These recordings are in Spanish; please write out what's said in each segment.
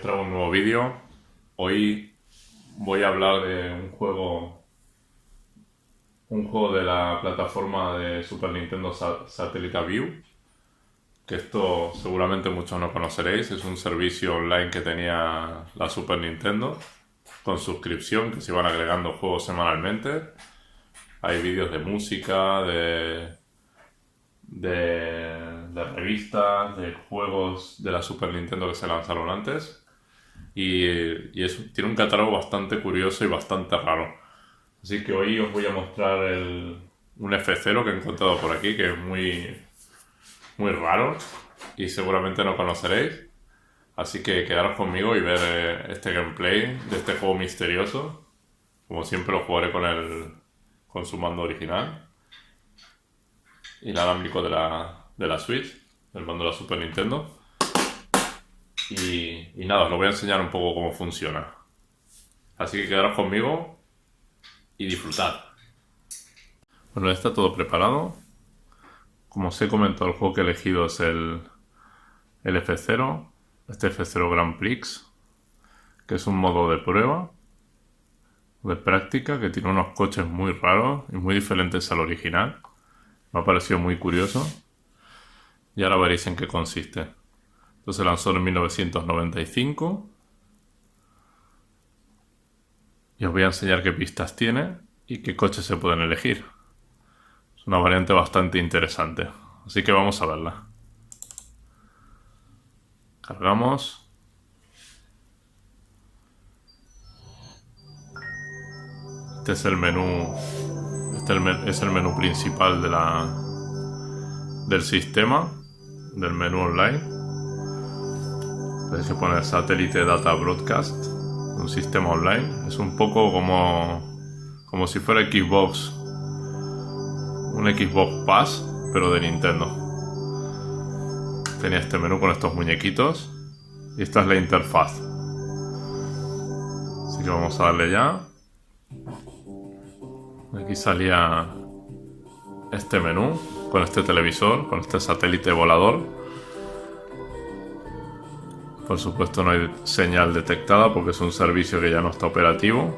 traigo un nuevo vídeo. Hoy voy a hablar de un juego de la plataforma de Super Nintendo Satellite, que esto seguramente muchos no conoceréis. Es un servicio online que tenía la Super Nintendo con suscripción, que se iban agregando juegos semanalmente. Hay vídeos de música, de revistas, de juegos de la Super Nintendo que se lanzaron antes. Tiene un catálogo bastante curioso y bastante raro. Así que hoy os voy a mostrar un F0 que he encontrado por aquí, que es muy, muy raro y seguramente no conoceréis. Así que quedaros conmigo y ver este gameplay de este juego misterioso. Como siempre lo jugaré con su mando original, inalámbrico de la Switch, el mando de la Super Nintendo. Y nada, os lo voy a enseñar un poco cómo funciona. Así que quedaros conmigo y disfrutad. Bueno, ya está todo preparado. Como os he comentado, el juego que he elegido es el F0, este F0 Grand Prix, que es un modo de prueba, de práctica, que tiene unos coches muy raros y muy diferentes al original. Me ha parecido muy curioso y ahora veréis en qué consiste. Esto se lanzó en 1995 y os voy a enseñar qué pistas tiene y qué coches se pueden elegir. Es una variante bastante interesante, así que vamos a verla. Cargamos. Este es el menú. Es el menú principal del sistema, del menú online. Tenéis que poner Satellite Data Broadcast, un sistema online. Es un poco como si fuera Xbox, un Xbox Pass, pero de Nintendo. Tenía este menú con estos muñequitos y esta es la interfaz. Así que vamos a darle ya. Aquí salía este menú con este televisor, con este satélite volador. Por supuesto no hay señal detectada porque es un servicio que ya no está operativo.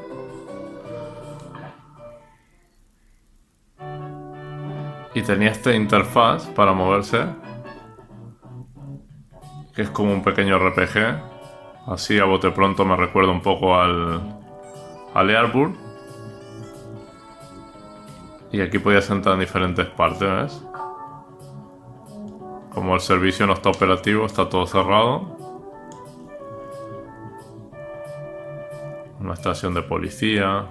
Y tenía esta interfaz para moverse, que es como un pequeño RPG. Así a bote pronto me recuerda un poco al Airburn. Y aquí podías entrar en diferentes partes, ¿ves? Como el servicio no está operativo, está todo cerrado. Una estación de policía.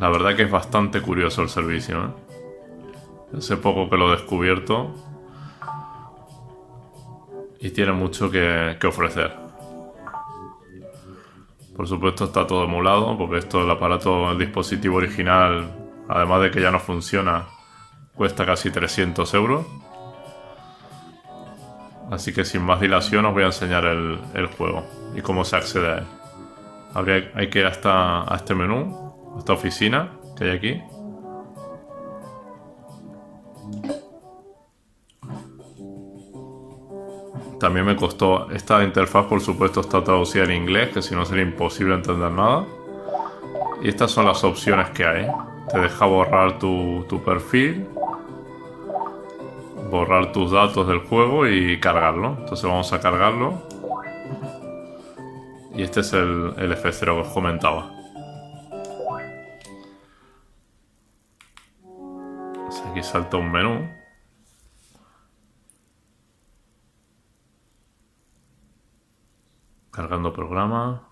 La verdad que es bastante curioso el servicio, ¿eh? Hace poco que lo he descubierto y tiene mucho que ofrecer. Por supuesto está todo emulado, porque el aparato, el dispositivo original, además de que ya no funciona, cuesta casi 300 euros. Así que sin más dilación os voy a enseñar el juego y cómo se accede a él. Hay que ir a este menú, a esta oficina que hay aquí. También me costó, esta interfaz por supuesto está traducida en inglés, que si no sería imposible entender nada. Y estas son las opciones que hay. Te deja borrar tu perfil, borrar tus datos del juego y cargarlo. Entonces vamos a cargarlo. Y este es el F0 que os comentaba. Aquí salta un menú. Cargando programa.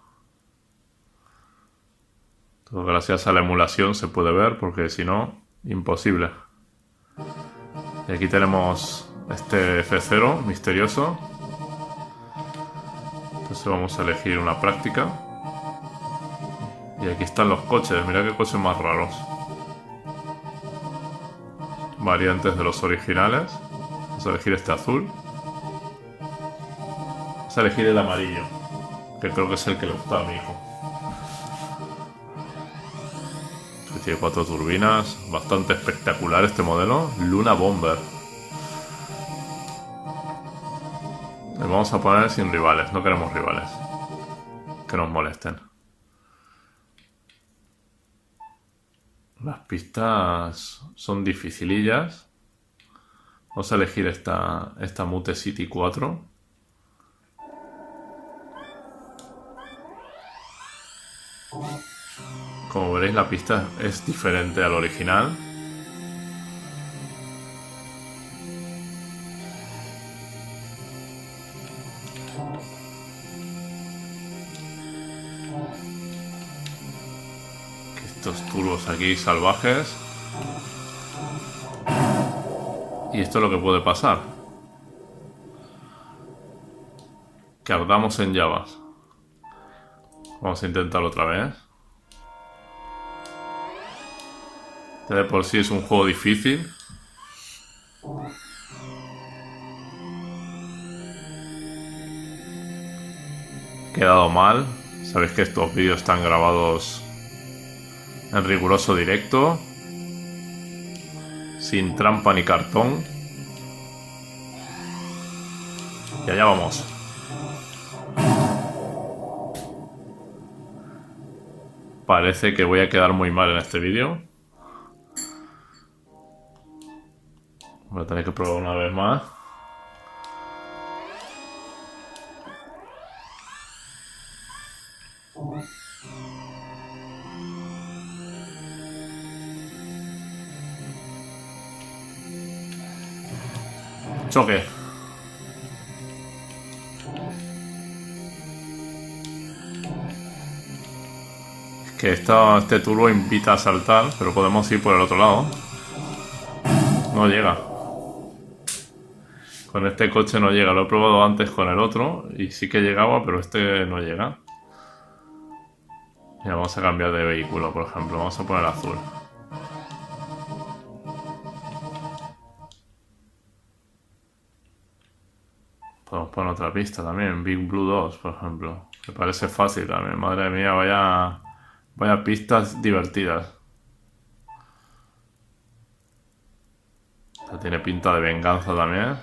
Todo gracias a la emulación se puede ver, porque si no, imposible. Y aquí tenemos este F0 misterioso. Entonces vamos a elegir una práctica. Y aquí están los coches. Mira qué coches más raros. Variantes de los originales. Vamos a elegir este azul. Vamos a elegir el amarillo, que creo que es el que le gusta a mi hijo. Tiene 4 turbinas, bastante espectacular este modelo. Luna Bomber. Le vamos a poner sin rivales, no queremos rivales que nos molesten. Las pistas son dificilillas. Vamos a elegir esta Mute City 4. Como veréis, la pista es diferente al original. Estos turbos aquí salvajes. Y esto es lo que puede pasar. Que ardamos en llamas. Vamos a intentarlo otra vez. Este de por sí es un juego difícil. Quedado mal. Sabéis que estos vídeos están grabados en riguroso directo, sin trampa ni cartón. Y allá vamos. Parece que voy a quedar muy mal en este vídeo. Voy a tener que probar una vez más. Choque. Es que este turbo invita a saltar, pero podemos ir por el otro lado. No llega. Con este coche no llega. Lo he probado antes con el otro y sí que llegaba, pero este no llega. Ya vamos a cambiar de vehículo, por ejemplo. Vamos a poner azul. Podemos poner otra pista también, Big Blue 2, por ejemplo. Me parece fácil también, madre mía, vaya pistas divertidas. Esta tiene pinta de venganza también.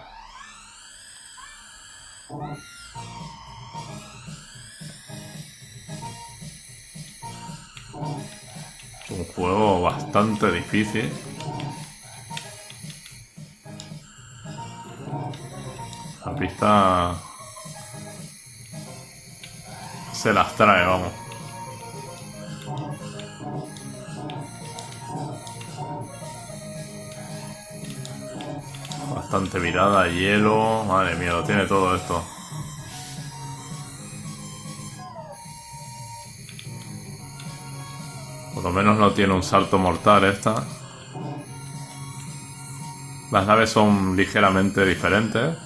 Es un juego bastante difícil. La pista se las trae, vamos. Bastante virada, hielo. Madre mía, lo tiene todo esto. Por lo menos no tiene un salto mortal esta. Las naves son ligeramente diferentes.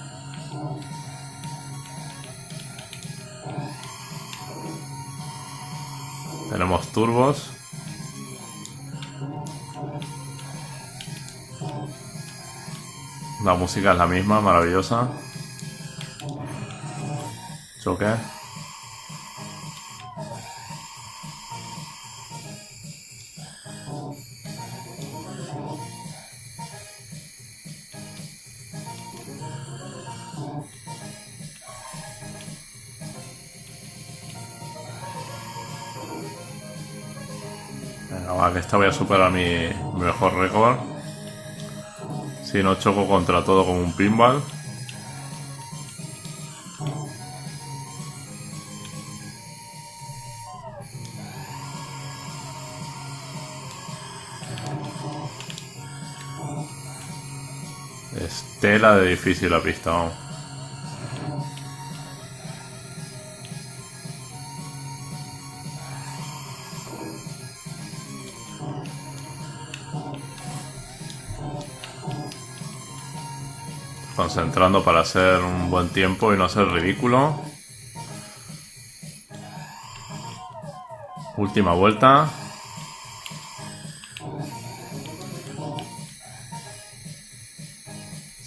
Tenemos turbos. La música es la misma, maravillosa. Choque. Venga, va, que esta voy a superar mi mejor récord. Si no choco contra todo como un pinball. Es tela de difícil la pista, vamos. Concentrando para hacer un buen tiempo y no ser ridículo. Última vuelta.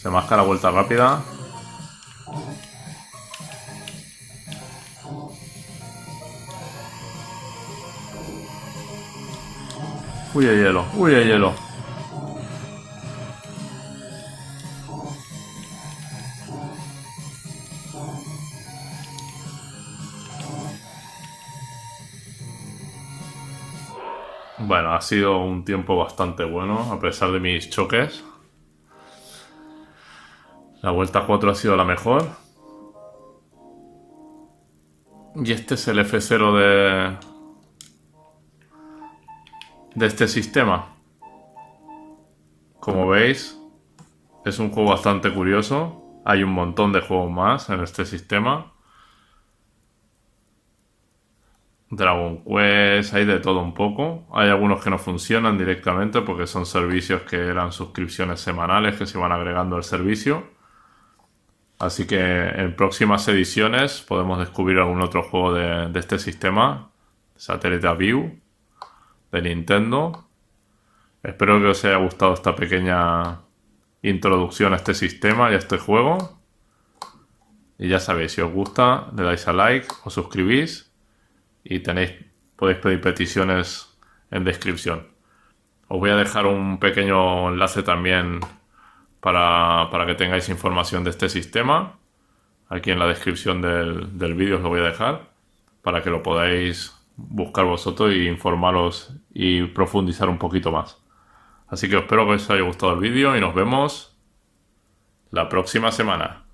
Se masca la vuelta rápida. Uy, hay hielo. Uy, hay hielo. Bueno, ha sido un tiempo bastante bueno, a pesar de mis choques. La vuelta 4 ha sido la mejor. Y este es el F0 de este sistema. Como veis, es un juego bastante curioso. Hay un montón de juegos más en este sistema. Dragon Quest, hay de todo un poco. Hay algunos que no funcionan directamente porque son servicios que eran suscripciones semanales que se van agregando al servicio. Así que en próximas ediciones podemos descubrir algún otro juego de este sistema. Satellite View de Nintendo. Espero que os haya gustado esta pequeña introducción a este sistema y a este juego. Y ya sabéis, si os gusta, le dais a like, os suscribís y podéis pedir peticiones en descripción. Os voy a dejar un pequeño enlace también para que tengáis información de este sistema. Aquí en la descripción del vídeo os lo voy a dejar para que lo podáis buscar vosotros y informaros y profundizar un poquito más. Así que espero que os haya gustado el vídeo y nos vemos la próxima semana.